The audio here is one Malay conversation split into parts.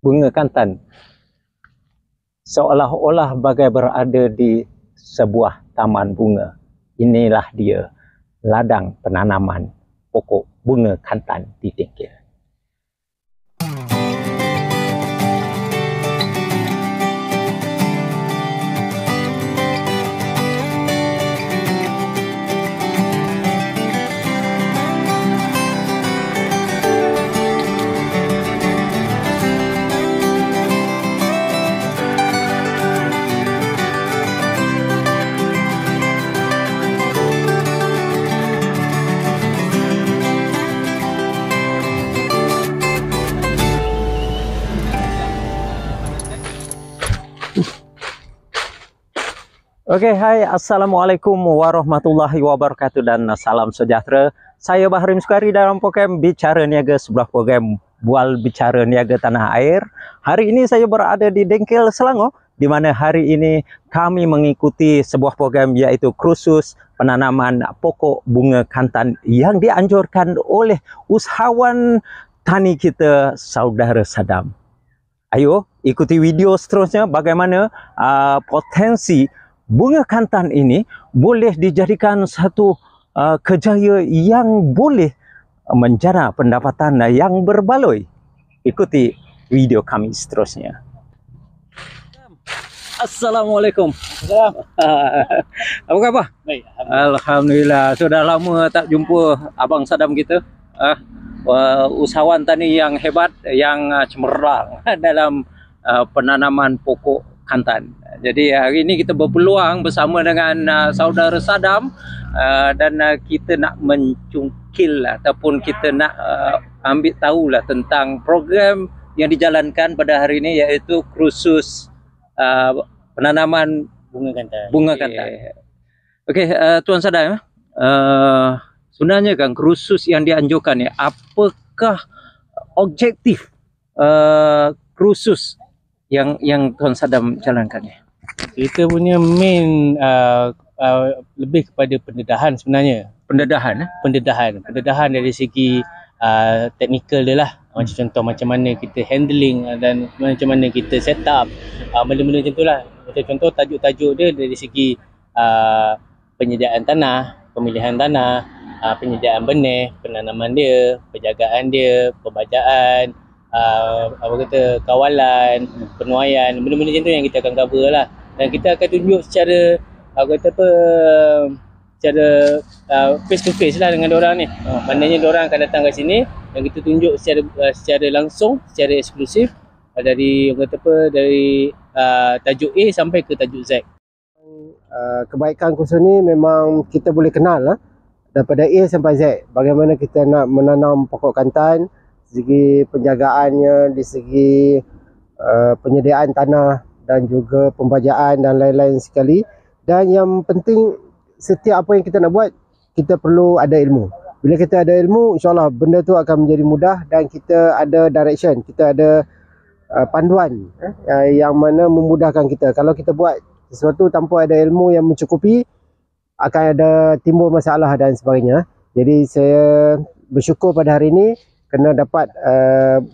bunga kantan. Seolah-olah bagai berada di sebuah taman bunga. Inilah dia ladang penanaman pokok bunga kantan di Dengkil. Oke, hai, Assalamualaikum warahmatullahi wabarakatuh dan salam sejahtera. Saya Bahrim Sukari dalam program Bicara Niaga, sebuah program bual bicara niaga tanah air. Hari ini saya berada di Dengkil, Selangor, di mana hari ini kami mengikuti sebuah program iaitu kursus penanaman pokok bunga kantan yang dianjurkan oleh usahawan tani kita, Saudara Sadam. Ayo ikuti video seterusnya bagaimana potensi bunga kantan ini boleh dijadikan satu kerjaya yang boleh menjana pendapatan yang berbaloi. Ikuti video kami seterusnya. Assalamualaikum. Apa khabar? Baik, Alhamdulillah. Sudah lama tak jumpa Abang Sadam kita. Usahawan tani yang hebat, yang cemerlang dalam penanaman pokok kantan. Jadi hari ini kita berpeluang bersama dengan Saudara Sadam dan kita nak mencungkil ataupun kita nak ambil tahulah tentang program yang dijalankan pada hari ini, iaitu kursus penanaman bunga kantan. Okey, Tuan Sadam, sebenarnya kan kursus yang dianjurkan ni, apakah objektif kursus yang Tuan Sadam jalankan ni? Kita punya main lebih kepada pendedahan sebenarnya. Pendedahan dari segi teknikal dia lah. Macam contoh macam mana kita handling dan macam mana kita set up benda-benda macam tu lah. Macam contoh tajuk-tajuk dia dari segi penyediaan tanah, pemilihan tanah, penyediaan benih, penanaman dia, penjagaan dia, pembajaan, kawalan, penuaian, benda-benda macam tu yang kita akan cover lah. Dan kita akan tunjuk secara secara face to face lah dengan diorang ni. Maknanya diorang akan datang ke sini dan kita tunjuk secara langsung, secara eksklusif dari tajuk A sampai ke tajuk Z. Kebaikan kursus ni memang kita boleh kenal lah, daripada A sampai Z. Bagaimana kita nak menanam pokok kantan, segi penjagaannya, di segi penyediaan tanah dan juga pembajaan dan lain-lain sekali. Dan yang penting, setiap apa yang kita nak buat, kita perlu ada ilmu. Bila kita ada ilmu, insyaAllah benda tu akan menjadi mudah dan kita ada direction, kita ada panduan yang mana memudahkan kita. Kalau kita buat sesuatu tanpa ada ilmu yang mencukupi, akan ada timbul masalah dan sebagainya. Jadi saya bersyukur pada hari ini kena dapat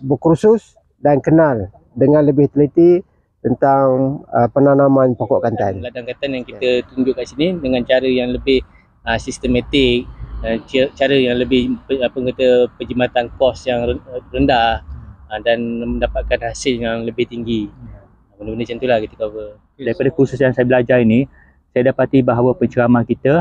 berkursus dan kenal dengan lebih teliti tentang penanaman pokok kantan. Ladang kantan yang kita tunjuk kat sini dengan cara yang lebih sistematik, cara yang lebih perkhidmatan kos yang rendah dan mendapatkan hasil yang lebih tinggi. Benda-benda macam itulah kita cover. Daripada kursus yang saya belajar ini, saya dapati bahawa penceramah kita,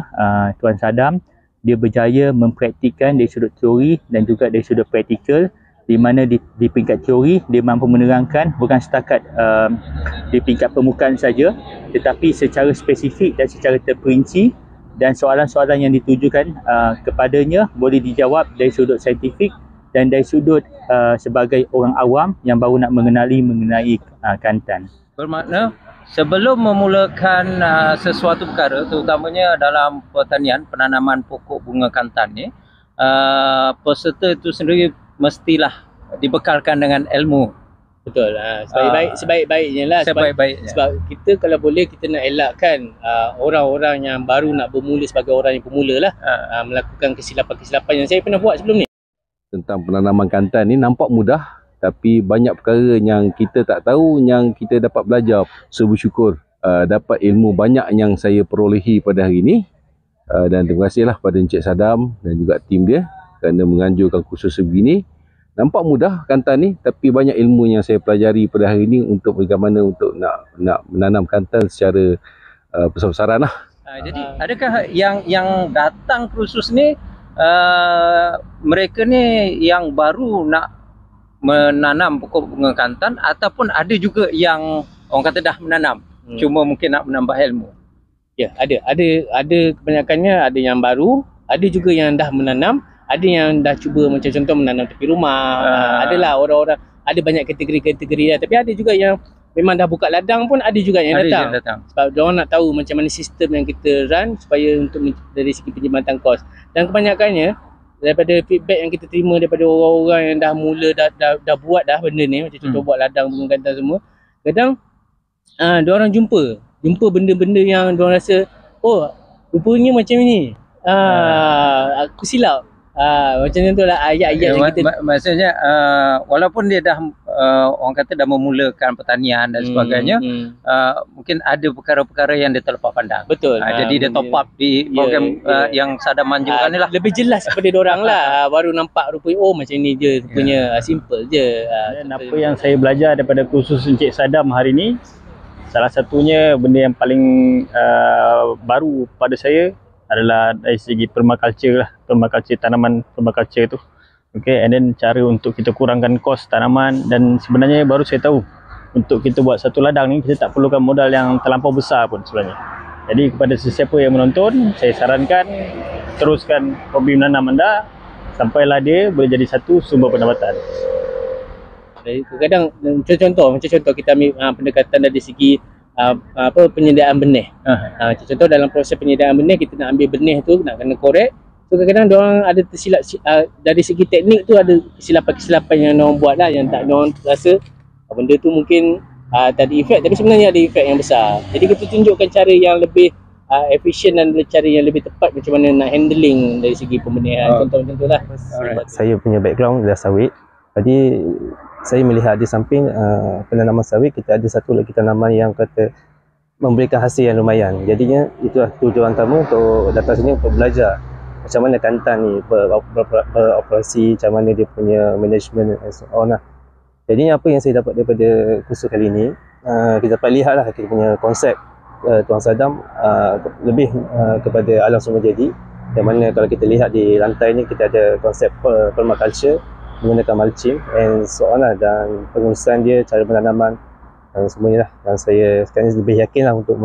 Tuan Sadam, dia berjaya mempraktikkan dari sudut teori dan juga dari sudut praktikal, di mana di peringkat teori dia mampu menerangkan bukan setakat di peringkat permukaan saja, tetapi secara spesifik dan secara terperinci, dan soalan-soalan yang ditujukan kepadanya boleh dijawab dari sudut saintifik dan dari sudut sebagai orang awam yang baru nak mengenai kantan. Bermakna sebelum memulakan sesuatu perkara, terutamanya dalam pertanian, penanaman pokok bunga kantan ni, peserta itu sendiri mestilah dibekalkan dengan ilmu. Betul. Sebaik-baiknya lah. Sebaik-baiknya. Sebab kita kalau boleh, kita nak elakkan orang-orang yang baru nak bermula sebagai orang yang pemula lah, melakukan kesilapan-kesilapan yang saya pernah buat sebelum ni. Tentang penanaman kantan ni nampak mudah, tapi banyak perkara yang kita tak tahu yang kita dapat belajar. So bersyukur dapat ilmu banyak yang saya perolehi pada hari ini. Dan terima kasihlah pada Encik Sadam dan juga tim dia kerana menganjurkan kursus sebegini. Nampak mudah kantan ni, tapi banyak ilmu yang saya pelajari pada hari ini untuk bagaimana untuk nak menanam kantan secara besar-besaran lah. Jadi adakah yang datang kursus ni mereka ni yang baru nak menanam pokok bunga kantan, ataupun ada juga yang orang kata dah menanam, cuma mungkin nak menambah ilmu? Ya, ada kebanyakannya, ada yang baru, ada juga yang dah menanam, ada yang dah cuba macam contoh menanam tepi rumah. Adalah orang-orang, ada banyak kategori-kategori lah. Tapi ada juga yang memang dah buka ladang pun ada juga yang datang. Sebab diorang nak tahu macam mana sistem yang kita run supaya untuk dari segi penjimatan kos. Dan kebanyakannya daripada feedback yang kita terima daripada orang-orang yang dah mula dah buat dah benda ni, macam contoh buat ladang bunga kantan semua, kadang diorang jumpa benda-benda yang diorang rasa, oh rupanya macam ni, aku silap. Macam tu lah ayat-ayat yang kita... Maksudnya walaupun dia dah orang kata dah memulakan pertanian dan sebagainya, mungkin ada perkara-perkara yang dia terlepas pandang. Betul. Jadi dia top up di program yang Sadam anjurkan ni lah. Lebih jelas kepada diorang lah. Baru nampak rupanya, oh macam ni je rupanya. Simple je. Dan apa yang saya belajar daripada kursus Encik Sadam hari ni, salah satunya benda yang paling baru pada saya adalah dari segi permaculture lah, permaculture tanaman, permaculture tu. Okay, and then cara untuk kita kurangkan kos tanaman. Dan sebenarnya baru saya tahu untuk kita buat satu ladang ni kita tak perlukan modal yang terlampau besar pun sebenarnya. Jadi kepada sesiapa yang menonton, saya sarankan teruskan hobi menanam anda sampailah dia boleh jadi satu sumber pendapatan. Kadang contoh kita ambil pendekatan dari segi penyediaan benih. Contoh dalam proses penyediaan benih, kita nak ambil benih tu nak kena korek. So kadang-kadang diorang ada tersilap dari segi teknik tu, ada kesilapan-kesilapan yang diorang buat lah, yang tak diorang rasa benda tu mungkin tak ada efek, tapi sebenarnya ada efek yang besar. Jadi kita tunjukkan cara yang lebih efisien dan cara yang lebih tepat macam mana nak handling dari segi pembenihan. Contoh macam tu lah. Saya punya background adalah sawit. Jadi saya melihat di samping penanaman sawit, kita ada satu lagi tanaman yang kata memberikan hasil yang lumayan. Jadinya itulah tujuan utama untuk datang sini, untuk belajar macam mana kantan ni beroperasi, macam mana dia punya management and so on lah. Jadinya apa yang saya dapat daripada kursus kali ini, kita dapat lihat lah kita punya konsep Tuan Sadam lebih kepada alam semula jadi. Yang mana kalau kita lihat di lantai ni, kita ada konsep permaculture menggunakan mulching and so on lah, dan pengurusan dia, cara penanaman dan semuanya lah. Dan saya sekarang lebih yakin lah untuk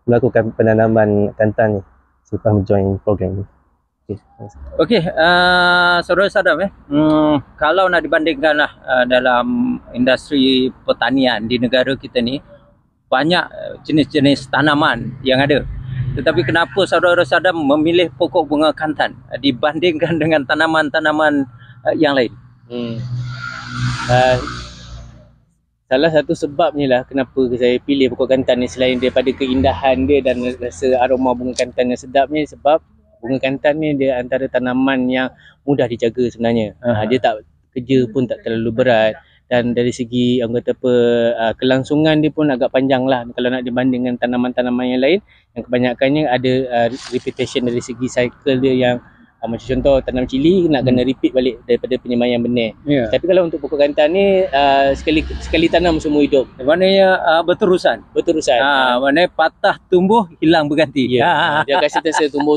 melakukan penanaman kantan ni selepas menjoin program ni. Okey, saudara Sadam, kalau nak dibandingkan lah dalam industri pertanian di negara kita ni, banyak jenis-jenis tanaman yang ada. Tetapi kenapa saudara Sadam memilih pokok bunga kantan dibandingkan dengan tanaman-tanaman yang lain? Salah satu sebabnya lah kenapa saya pilih pokok kantan ni, selain daripada keindahan dia dan rasa aroma bunga kantan yang sedapnya, sebab bunga kantan ni dia antara tanaman yang mudah dijaga sebenarnya. Dia tak, kerja pun tak terlalu berat, dan dari segi orang kata apa, kelangsungan dia pun agak panjang lah kalau nak dibandingkan tanaman-tanaman yang lain yang kebanyakannya ada repetition dari segi cycle dia, yang macam contoh tanam cili nak kena repeat balik daripada penyemaian benih. Tapi kalau untuk pokok kantan ni sekali tanam semua hidup. Maknanya berterusan. Maknanya patah tumbuh hilang berganti. Dia akan sentiasa tumbuh.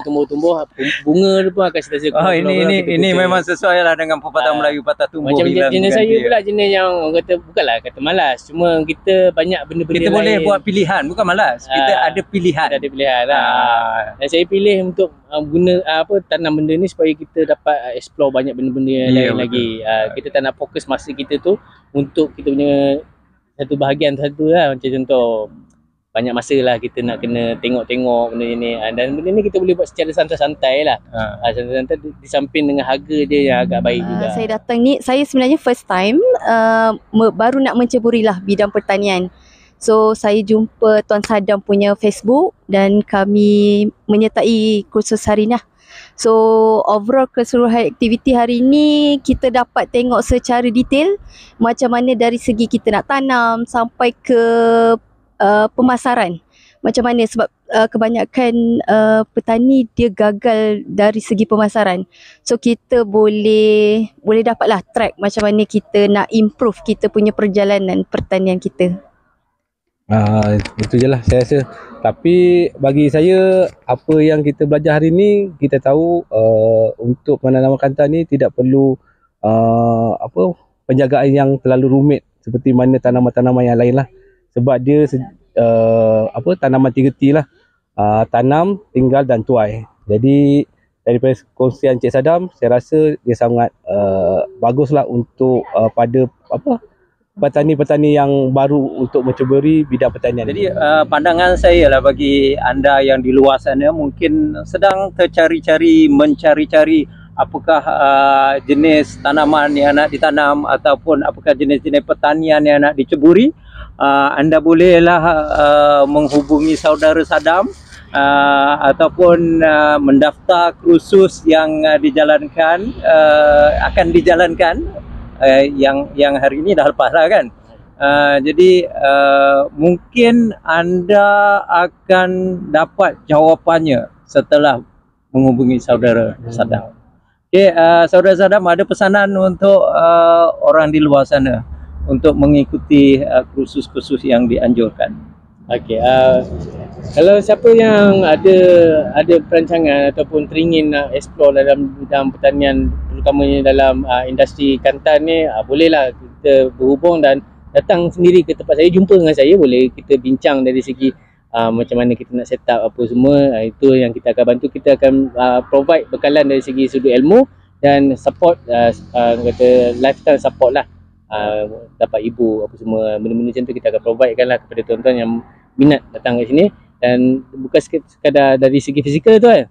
Bunga dia pun akan sentiasa ini memang sesuai lah dengan pepatah Melayu, patah tumbuh macam hilang jenis berganti. saya pula jenis yang orang kata, bukanlah kata malas, cuma kita banyak benda-benda kita lain. boleh buat pilihan, bukan malas. Kita ada pilihan. Ada pilihan lah. Dan saya pilih untuk guna tanam benda ni supaya kita dapat explore banyak benda-benda yang lain lagi. Kita tak nak fokus masa kita tu untuk kita punya satu bahagian satu lah. Macam contoh, banyak masa lah kita nak kena tengok-tengok benda ni. Dan benda ni kita boleh buat secara santai-santai lah. Santai-santai di samping dengan harga dia yang agak baik juga. Saya datang ni, saya sebenarnya first time baru nak menceburi lah bidang pertanian. So saya jumpa Tuan Sadam punya Facebook dan kami menyertai kursus hari ni lah. So overall keseluruhan aktiviti hari ni kita dapat tengok secara detail macam mana dari segi kita nak tanam sampai ke pemasaran. Macam mana sebab kebanyakan petani dia gagal dari segi pemasaran. So kita boleh dapatlah track macam mana kita nak improve kita punya perjalanan pertanian kita. Itu je lah saya rasa. Tapi bagi saya, apa yang kita belajar hari ni, kita tahu untuk penanaman kelantan ni tidak perlu penjagaan yang terlalu rumit seperti mana tanaman-tanaman yang lain lah. Sebab dia tanaman 3T lah, tanam, tinggal dan tuai. Jadi daripada kongsian Encik Sadam, saya rasa dia sangat baguslah untuk pada petani-petani yang baru untuk mencuburi bidang pertanian. Jadi pandangan saya lah bagi anda yang di luar sana mungkin sedang mencari-cari apakah jenis tanaman yang nak ditanam ataupun apakah jenis-jenis pertanian yang nak diceburi, anda bolehlah menghubungi saudara Sadam ataupun mendaftar kursus yang akan dijalankan yang hari ini dah lepas lah kan. Jadi mungkin anda akan dapat jawapannya setelah menghubungi saudara Sadam. Okey, saudara Sadam, ada pesanan untuk orang di luar sana untuk mengikuti kursus-kursus yang dianjurkan? Okey, kalau siapa yang ada perancangan ataupun teringin nak explore dalam bidang pertanian, terutamanya dalam industri kelantan ni, bolehlah kita berhubung dan datang sendiri ke tempat saya, jumpa dengan saya, boleh kita bincang dari segi macam mana kita nak set up apa semua. Itu yang kita akan bantu. Kita akan provide bekalan dari segi sudut ilmu dan support, kata lifestyle support lah. Dapat ibu apa semua benda-benda macam tu kita akan provide kan lah kepada tuan-tuan yang minat datang ke sini. Dan bukan sekadar dari segi fizikal tu kan,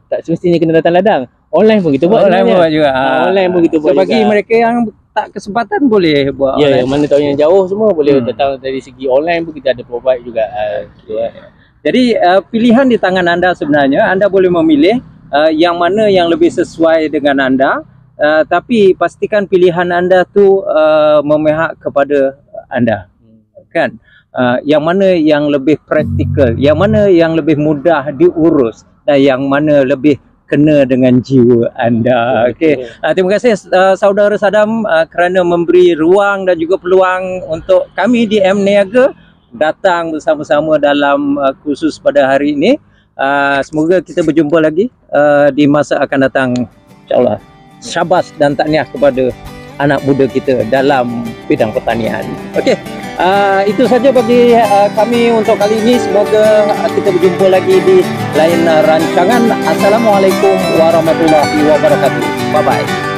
tak semestinya kena datang ladang, online pun kita buat. Online buat juga. Online pun kita buat. So bagi mereka yang tak kesempatan boleh buat online. Yang mana tahu yang jauh semua boleh datang dari segi online pun kita ada provide juga. Jadi pilihan di tangan anda sebenarnya. Anda boleh memilih yang mana yang lebih sesuai dengan anda. Tapi pastikan pilihan anda tu memihak kepada anda, kan? Yang mana yang lebih praktikal, yang mana yang lebih mudah diurus, dan yang mana lebih kena dengan jiwa anda. Okey. Terima kasih saudara Sadam kerana memberi ruang dan juga peluang untuk kami di M Niaga datang bersama-sama dalam kursus pada hari ini. Semoga kita berjumpa lagi di masa akan datang, insya-Allah. Syabas dan tahniah kepada anak muda kita dalam bidang pertanian. Okey, itu saja bagi kami untuk kali ini. Semoga kita berjumpa lagi di lain rancangan. Assalamualaikum warahmatullahi wabarakatuh. Bye bye.